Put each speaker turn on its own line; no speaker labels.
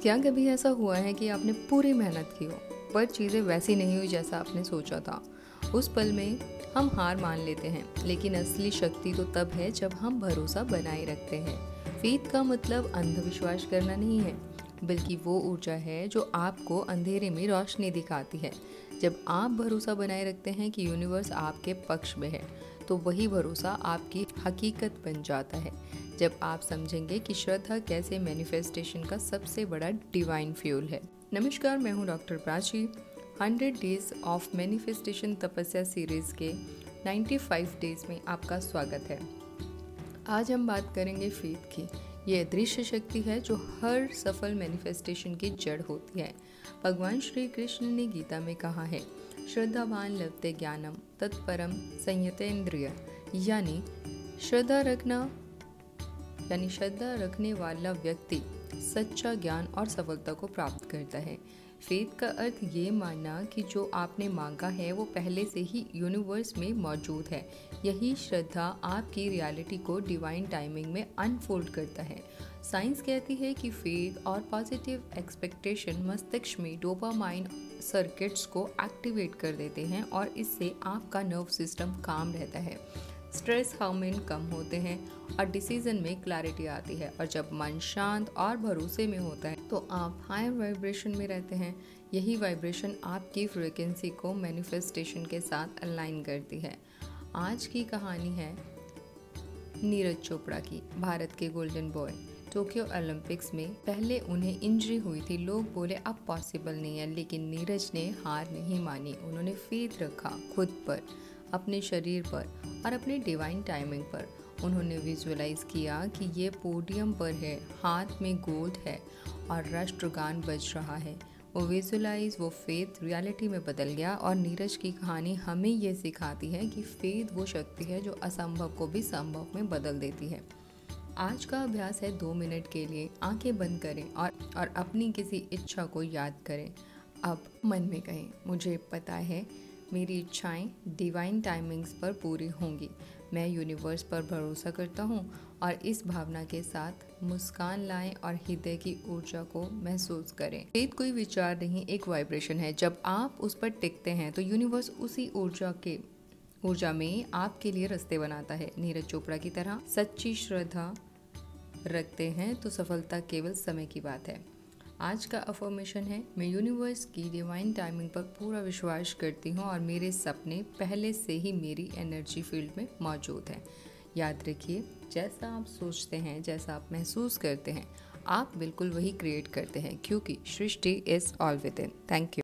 क्या कभी ऐसा हुआ है कि आपने पूरी मेहनत की हो पर चीज़ें वैसी नहीं हुई जैसा आपने सोचा था? उस पल में हम हार मान लेते हैं, लेकिन असली शक्ति तो तब है जब हम भरोसा बनाए रखते हैं। फेथ का मतलब अंधविश्वास करना नहीं है, बल्कि वो ऊर्जा है जो आपको अंधेरे में रोशनी दिखाती है। जब आप भरोसा बनाए रखते हैं कि यूनिवर्स आपके पक्ष में है, तो वही भरोसा आपकी हकीकत बन जाता है। जब आप समझेंगे कि श्रद्धा कैसे मैनिफेस्टेशन का सबसे बड़ा डिवाइन फ्यूल है। नमस्कार, मैं हूँ doctor Prachi. 100 days of manifestation तपस्या सीरीज के 95 डेज में आपका स्वागत है। आज हम बात करेंगे फेथ की। ये अदृश्य शक्ति है जो हर सफल मैनिफेस्टेशन की जड़ होती है। भगवान श्री कृष्ण ने गीता में कहा है, श्रद्धावान लभते ज्ञानम तत्परम संयतेन्द्रिय, यानी श्रद्धा रखने वाला व्यक्ति सच्चा ज्ञान और सफलता को प्राप्त करता है। फेथ का अर्थ ये मानना कि जो आपने मांगा है वो पहले से ही यूनिवर्स में मौजूद है। यही श्रद्धा आपकी रियलिटी को डिवाइन टाइमिंग में अनफोल्ड करता है। साइंस कहती है कि फेथ और पॉजिटिव एक्सपेक्टेशन मस्तिष्क में डोपामाइन सर्किट्स को एक्टिवेट कर देते हैं और इससे आपका नर्व सिस्टम काम रहता है, स्ट्रेस हार्मोन कम होते हैं और डिसीजन में क्लैरिटी आती है। और जब मन शांत और भरोसे में होता है तो आप हायर वाइब्रेशन में रहते हैं। यही वाइब्रेशन आपकी फ्रीक्वेंसी को मैनिफेस्टेशन के साथ अलाइन करती है। आज की कहानी है नीरज चोपड़ा की, भारत के गोल्डन बॉय। टोक्यो ओलंपिक्स में पहले उन्हें इंजरी हुई थी। लोग बोले अब पॉसिबल नहीं है, लेकिन नीरज ने हार नहीं मानी। उन्होंने फेथ रखा खुद पर, अपने शरीर पर और अपने डिवाइन टाइमिंग पर। उन्होंने विजुअलाइज किया कि ये पोडियम पर है, हाथ में गोल्ड है और राष्ट्रगान बज रहा है। वो विजुअलाइज, वो फेथ रियलिटी में बदल गया। और नीरज की कहानी हमें ये सिखाती है कि फेथ वो शक्ति है जो असंभव को भी संभव में बदल देती है। आज का अभ्यास है 2 मिनट के लिए आंखें बंद करें और अपनी किसी इच्छा को याद करें। अब मन में कहें, मुझे पता है मेरी इच्छाएं डिवाइन टाइमिंग्स पर पूरी होंगी। मैं यूनिवर्स पर भरोसा करता हूँ। और इस भावना के साथ मुस्कान लाएं और हृदय की ऊर्जा को महसूस करें। फेथ कोई विचार नहीं, एक वाइब्रेशन है। जब आप उस पर टिकते हैं तो यूनिवर्स उसी ऊर्जा में आपके लिए रास्ते बनाता है। नीरज चोपड़ा की तरह सच्ची श्रद्धा रखते हैं तो सफलता केवल समय की बात है। आज का अफर्मेशन है, मैं यूनिवर्स की डिवाइन टाइमिंग पर पूरा विश्वास करती हूँ और मेरे सपने पहले से ही मेरी एनर्जी फील्ड में मौजूद हैं। याद रखिए, जैसा आप सोचते हैं, जैसा आप महसूस करते हैं, आप बिल्कुल वही क्रिएट करते हैं, क्योंकि सृष्टि is all within. Thank you.